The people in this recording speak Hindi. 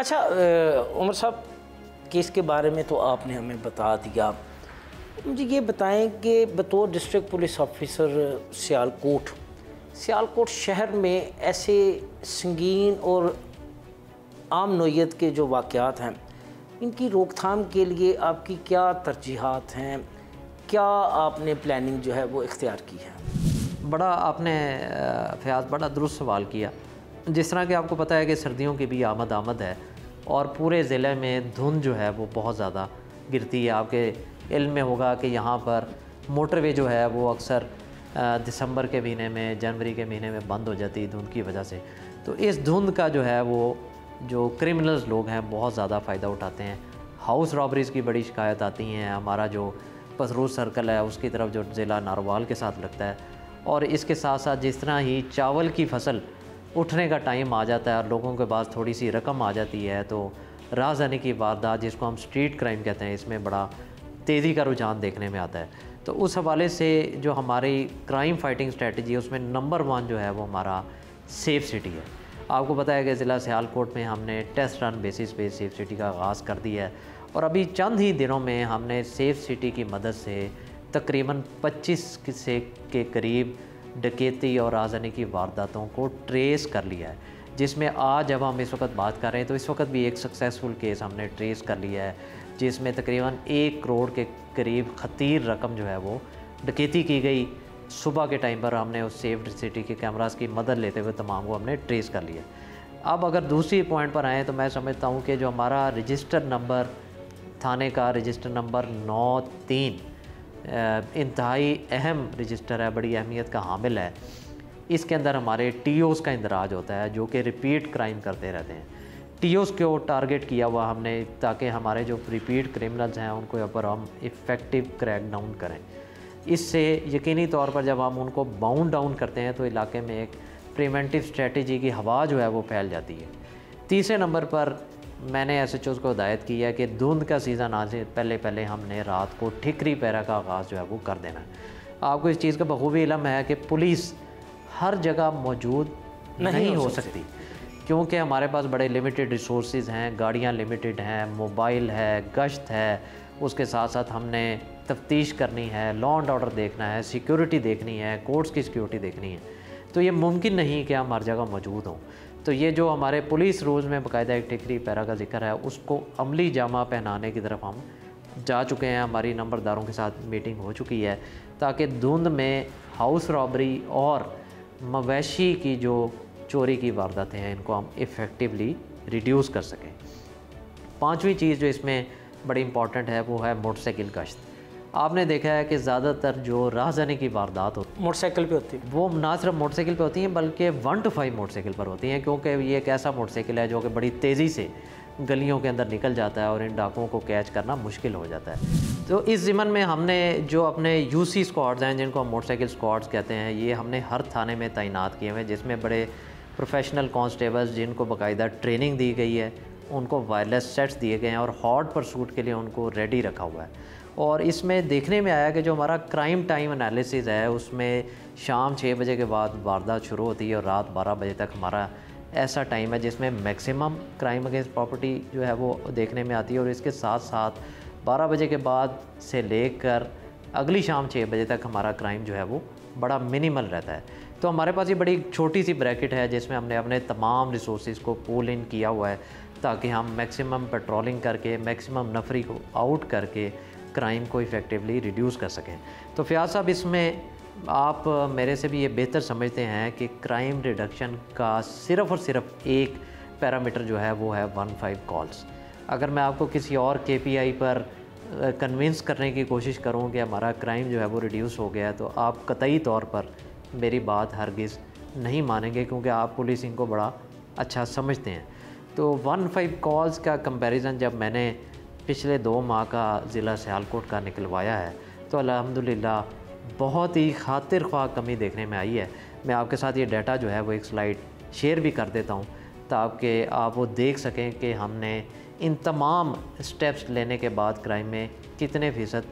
अच्छा उमर साहब, केस के बारे में तो आपने हमें बता दिया। मुझे ये बताएं कि बतौर डिस्ट्रिक्ट पुलिस ऑफिसर सियालकोट शहर में ऐसे संगीन और आम नौइयत के जो वाक़यात हैं, इनकी रोकथाम के लिए आपकी क्या तरजीहात हैं? क्या आपने प्लानिंग जो है वो इख्तियार की है? बड़ा आपने फ़याज़ बड़ा दुरुस्त सवाल किया। जिस तरह कि आपको पता है कि सर्दियों की भी आमद है और पूरे ज़िले में धुंध जो है वो बहुत ज़्यादा गिरती है। आपके इल्म में होगा कि यहाँ पर मोटरवे जो है वो अक्सर दिसंबर के महीने में, जनवरी के महीने में बंद हो जाती है धुंध की वजह से। तो इस धुंध का जो है वो जो क्रिमिनल्स लोग हैं बहुत ज़्यादा फ़ायदा उठाते हैं। हाउस रॉबरीज़ की बड़ी शिकायत आती हैं। हमारा जो पसरूज सर्कल है उसकी तरफ जो ज़िला नारोवाल के साथ लगता है, और इसके साथ साथ जिस तरह ही चावल की फसल उठने का टाइम आ जाता है और लोगों के पास थोड़ी सी रकम आ जाती है, तो राहज़नी की वारदात जिसको हम स्ट्रीट क्राइम कहते हैं, इसमें बड़ा तेज़ी का रुझान देखने में आता है। तो उस हवाले से जो हमारी क्राइम फाइटिंग स्ट्रेटजी है उसमें नंबर 1 जो है वो हमारा सेफ़ सिटी है। आपको पता है कि ज़िला सियालकोट में हमने टेस्ट रन बेसिस पे सेफ़ सिटी का आगाज़ कर दिया है और अभी चंद ही दिनों में हमने सेफ़ सिटी की मदद से तकरीबन 25 से के करीब डकैती और राहज़नी की वारदातों को ट्रेस कर लिया है, जिसमें आज जब हम इस वक्त बात कर रहे हैं तो इस वक्त भी एक सक्सेसफुल केस हमने ट्रेस कर लिया है, जिसमें तकरीबन 1 करोड़ के करीब ख़तीर रकम जो है वो डकैती की गई। सुबह के टाइम पर हमने उस सेफ सिटी के कैमरास की मदद लेते हुए तमाम को हमने ट्रेस कर लिया। अब अगर दूसरी पॉइंट पर आएँ तो मैं समझता हूँ कि जो हमारा रजिस्टर नंबर थाने का रजिस्टर नंबर 93 इंतहाई अहम रजिस्टर है, बड़ी अहमियत का हामिल है। इसके अंदर हमारे टीओस का इंदराज होता है जो कि रिपीट क्राइम करते रहते हैं। टीओस को टारगेट किया हुआ हमने, ताकि हमारे जो रिपीट क्रिमिनल्स हैं उनको ऊपर हम इफ़ेक्टिव क्रैक डाउन करें। इससे यकीनी तौर पर जब हम उनको बाउंड डाउन करते हैं तो इलाके में एक प्रिवेंटिव स्ट्रेटजी की हवा जो है वो फैल जाती है। तीसरे नंबर पर मैंने एसएचओ को हिदायत की है कि धुंध का सीज़न आने से पहले पहले हमने रात को ठिकरी पैरा का आगाज़ जो है वो कर देना है। आपको इस चीज़ का बखूबी इल्म है कि पुलिस हर जगह मौजूद नहीं हो सकती, क्योंकि हमारे पास बड़े लिमिटेड रिसोर्सेज हैं, गाड़ियाँ लिमिटेड हैं, मोबाइल है, गश्त है, उसके साथ साथ हमने तफ्तीश करनी है, लॉ एंड ऑर्डर देखना है, सिक्योरिटी देखनी है, कोर्ट्स की सिक्योरिटी देखनी है। तो ये मुमकिन नहीं कि हम हर जगह मौजूद हों। तो ये जो हमारे पुलिस रूल्स में बाकायदा एक ठिकरी पैरा का जिक्र है, उसको अमली जामा पहनाने की तरफ हम जा चुके हैं। हमारी नंबरदारों के साथ मीटिंग हो चुकी है ताकि धुंध में हाउस रॉबरी और मवेशी की जो चोरी की वारदातें हैं इनको हम इफ़ेक्टिवली रिड्यूस कर सकें। 5वीं चीज़ जो इसमें बड़ी इंपॉर्टेंट है वो है मोटरसाइकिल गश्त। आपने देखा है कि ज़्यादातर जो राहज़नी की वारदात होती मोटरसाइकिल पे होती है, वो ना सिर्फ मोटरसाइकिल पे होती हैं बल्कि 1 to 5 मोटरसाइकिल पर होती हैं, क्योंकि ये एक ऐसा मोटरसाइकिल है जो कि बड़ी तेज़ी से गलियों के अंदर निकल जाता है और इन डाकुओं को कैच करना मुश्किल हो जाता है। तो इस ज़िमन में हमने जो अपने यूसी स्क्वाड्स हैं, जिनको हम मोटरसाइकिल स्क्वाड्स कहते हैं, ये हमने हर थाने में तैनात किए हुए हैं, जिसमें बड़े प्रोफेशनल कांस्टेबल्स जिनको बाकायदा ट्रेनिंग दी गई है, उनको वायरलेस सेट्स दिए गए हैं और हॉट परसूट के लिए उनको रेडी रखा हुआ है। और इसमें देखने में आया कि जो हमारा क्राइम टाइम एनालिसिस है उसमें शाम 6 बजे के बाद वारदात शुरू होती है और रात 12 बजे तक हमारा ऐसा टाइम है जिसमें मैक्सिमम क्राइम अगेंस्ट प्रॉपर्टी जो है वो देखने में आती है। और इसके साथ साथ 12 बजे के बाद से लेकर अगली शाम 6 बजे तक हमारा क्राइम जो है वो बड़ा मिनिमल रहता है। तो हमारे पास ये बड़ी छोटी सी ब्रैकेट है जिसमें हमने अपने तमाम रिसोर्सेज को पूल इन किया हुआ है ताकि हम मैक्सिमम पेट्रोलिंग करके, मैक्सिमम नफरी को आउट करके क्राइम को इफ़ेक्टिवली रिड्यूस कर सकें। तो फ़याज़ साहब, इसमें आप मेरे से भी ये बेहतर समझते हैं कि क्राइम रिडक्शन का सिर्फ़ और सिर्फ एक पैरामीटर जो है वो है 15 कॉल्स। अगर मैं आपको किसी और KPI पर कन्विंस करने की कोशिश करूं कि हमारा क्राइम जो है वो रिड्यूस हो गया है, तो आप कतई तौर पर मेरी बात हरगिज़ नहीं मानेंगे, क्योंकि आप पुलिसिंग को बड़ा अच्छा समझते हैं। तो 15 कॉल्स का कंपैरिजन जब मैंने पिछले 2 माह का ज़िला सियालकोट का निकलवाया है तो अल्हम्दुलिल्लाह बहुत ही खातिर ख्वाह कमी देखने में आई है। मैं आपके साथ ये डाटा जो है वो एक स्लाइड शेयर भी कर देता हूँ ताकि आप वो देख सकें कि हमने इन तमाम स्टेप्स लेने के बाद क्राइम में कितने फ़ीसद